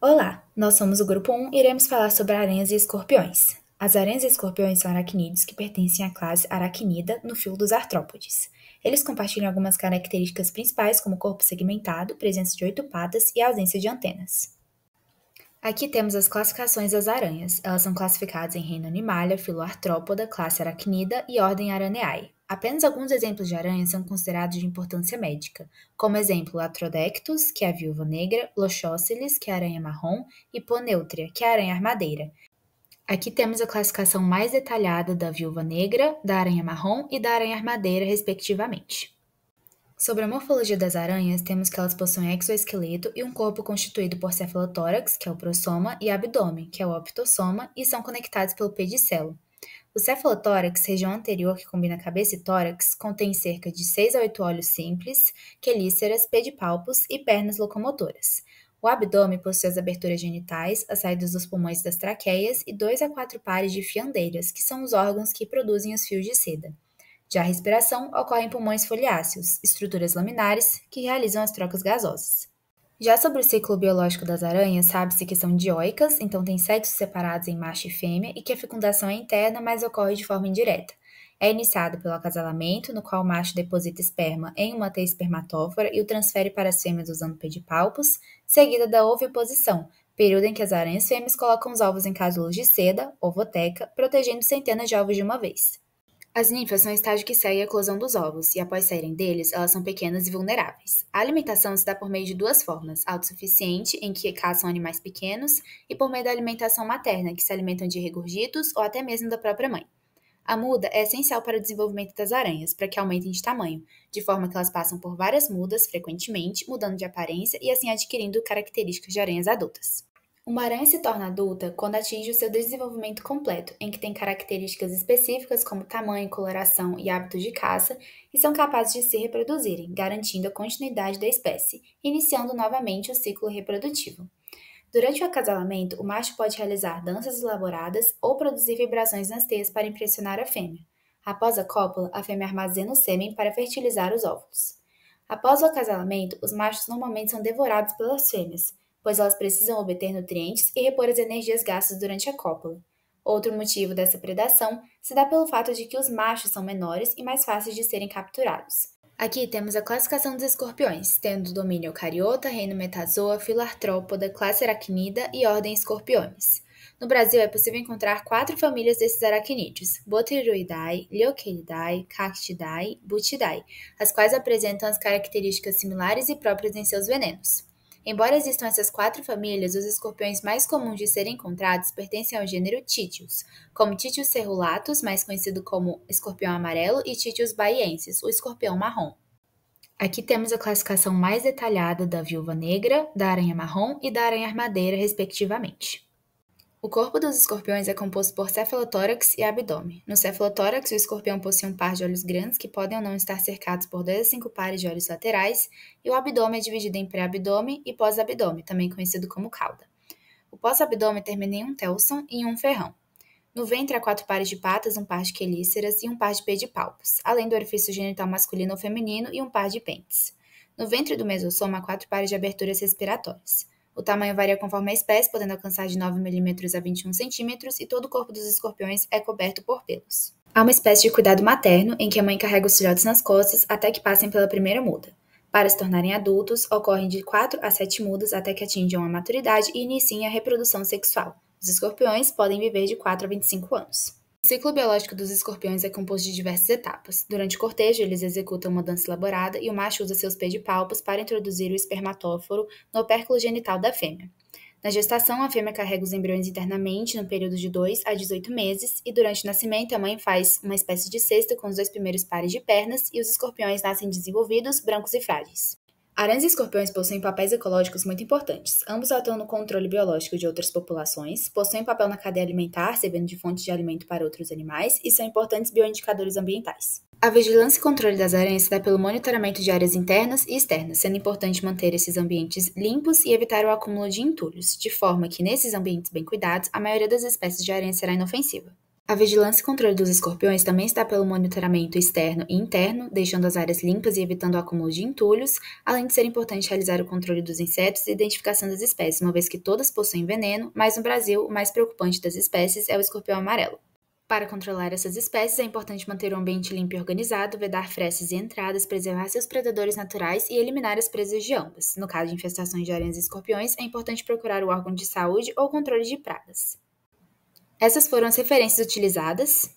Olá, nós somos o grupo 1 e iremos falar sobre aranhas e escorpiões. As aranhas e escorpiões são aracnídeos que pertencem à classe aracnida no filo dos artrópodes. Eles compartilham algumas características principais como corpo segmentado, presença de 8 patas e ausência de antenas. Aqui temos as classificações das aranhas. Elas são classificadas em reino Animalia, filo Artrópoda, classe Aracnida e ordem Araneae. Apenas alguns exemplos de aranhas são considerados de importância médica, como exemplo Latrodectus, que é a viúva negra, Lochóceles, que é a aranha marrom, e Poneutria, que é a aranha armadeira. Aqui temos a classificação mais detalhada da viúva negra, da aranha marrom e da aranha armadeira, respectivamente. Sobre a morfologia das aranhas, temos que elas possuem exoesqueleto e um corpo constituído por cefalotórax, que é o prossoma, e abdômen, que é o optossoma, e são conectados pelo pedicelo. O cefalotórax, região anterior que combina cabeça e tórax, contém cerca de 6 a 8 olhos simples, quelíceras, pedipalpos e pernas locomotoras. O abdômen possui as aberturas genitais, as saídas dos pulmões e das traqueias e 2 a 4 pares de fiandeiras, que são os órgãos que produzem os fios de seda. Já a respiração ocorre em pulmões foliáceos, estruturas laminares, que realizam as trocas gasosas. Já sobre o ciclo biológico das aranhas, sabe-se que são dioicas, então têm sexos separados em macho e fêmea, e que a fecundação é interna, mas ocorre de forma indireta. É iniciado pelo acasalamento, no qual o macho deposita esperma em uma teia espermatófora e o transfere para as fêmeas usando pedipalpos, seguida da oviposição, período em que as aranhas fêmeas colocam os ovos em casulos de seda, ovoteca, protegendo centenas de ovos de uma vez. As ninfas são o estágio que segue a eclosão dos ovos, e após saírem deles, elas são pequenas e vulneráveis. A alimentação se dá por meio de duas formas: autossuficiente, em que caçam animais pequenos, e por meio da alimentação materna, que se alimentam de regurgitos ou até mesmo da própria mãe. A muda é essencial para o desenvolvimento das aranhas, para que aumentem de tamanho, de forma que elas passam por várias mudas frequentemente, mudando de aparência e assim adquirindo características de aranhas adultas. Uma aranha se torna adulta quando atinge o seu desenvolvimento completo, em que tem características específicas como tamanho, coloração e hábitos de caça, e são capazes de se reproduzirem, garantindo a continuidade da espécie, iniciando novamente o ciclo reprodutivo. Durante o acasalamento, o macho pode realizar danças elaboradas ou produzir vibrações nas teias para impressionar a fêmea. Após a cópula, a fêmea armazena o sêmen para fertilizar os óvulos. Após o acasalamento, os machos normalmente são devorados pelas fêmeas, pois elas precisam obter nutrientes e repor as energias gastas durante a cópula. Outro motivo dessa predação se dá pelo fato de que os machos são menores e mais fáceis de serem capturados. Aqui temos a classificação dos escorpiões, tendo domínio eucariota, reino metazoa, filo artrópoda, classe aracnida e ordem escorpiões. No Brasil é possível encontrar 4 famílias desses aracnídeos: Botryoidae, Leucelidae, Cactidae, Butidae, as quais apresentam as características similares e próprias em seus venenos. Embora existam essas 4 famílias, os escorpiões mais comuns de serem encontrados pertencem ao gênero Titius, como Titius cerulatus, mais conhecido como escorpião amarelo, e Titius baiensis, o escorpião marrom. Aqui temos a classificação mais detalhada da viúva negra, da aranha marrom e da aranha armadeira, respectivamente. O corpo dos escorpiões é composto por cefalotórax e abdômen. No cefalotórax, o escorpião possui um par de olhos grandes que podem ou não estar cercados por 2 a 5 pares de olhos laterais, e o abdômen é dividido em pré-abdômen e pós-abdômen, também conhecido como cauda. O pós-abdômen termina em um telson e em um ferrão. No ventre há 4 pares de patas, um par de quelíceras e um par de pedipalpos, além do orifício genital masculino ou feminino e um par de pentes. No ventre do mesossoma há 4 pares de aberturas respiratórias. O tamanho varia conforme a espécie, podendo alcançar de 9 mm a 21 cm, e todo o corpo dos escorpiões é coberto por pelos. Há uma espécie de cuidado materno, em que a mãe carrega os filhotes nas costas até que passem pela primeira muda. Para se tornarem adultos, ocorrem de 4 a 7 mudas até que atinjam a maturidade e iniciem a reprodução sexual. Os escorpiões podem viver de 4 a 25 anos. O ciclo biológico dos escorpiões é composto de diversas etapas. Durante o cortejo, eles executam uma dança elaborada e o macho usa seus pedipalpos para introduzir o espermatóforo no opérculo genital da fêmea. Na gestação, a fêmea carrega os embriões internamente no período de 2 a 18 meses e durante o nascimento a mãe faz uma espécie de cesta com os 2 primeiros pares de pernas e os escorpiões nascem desenvolvidos, brancos e frágeis. Aranhas e escorpiões possuem papéis ecológicos muito importantes. Ambos atuam no controle biológico de outras populações, possuem papel na cadeia alimentar, servindo de fonte de alimento para outros animais, e são importantes bioindicadores ambientais. A vigilância e controle das aranhas se dá pelo monitoramento de áreas internas e externas, sendo importante manter esses ambientes limpos e evitar o acúmulo de entulhos, de forma que, nesses ambientes bem cuidados, a maioria das espécies de aranha será inofensiva. A vigilância e controle dos escorpiões também está pelo monitoramento externo e interno, deixando as áreas limpas e evitando o acúmulo de entulhos, além de ser importante realizar o controle dos insetos e identificação das espécies, uma vez que todas possuem veneno, mas no Brasil, o mais preocupante das espécies é o escorpião amarelo. Para controlar essas espécies, é importante manter o ambiente limpo e organizado, vedar frestas e entradas, preservar seus predadores naturais e eliminar as presas de ambas. No caso de infestações de aranhas e escorpiões, é importante procurar o órgão de saúde ou controle de pragas. Essas foram as referências utilizadas.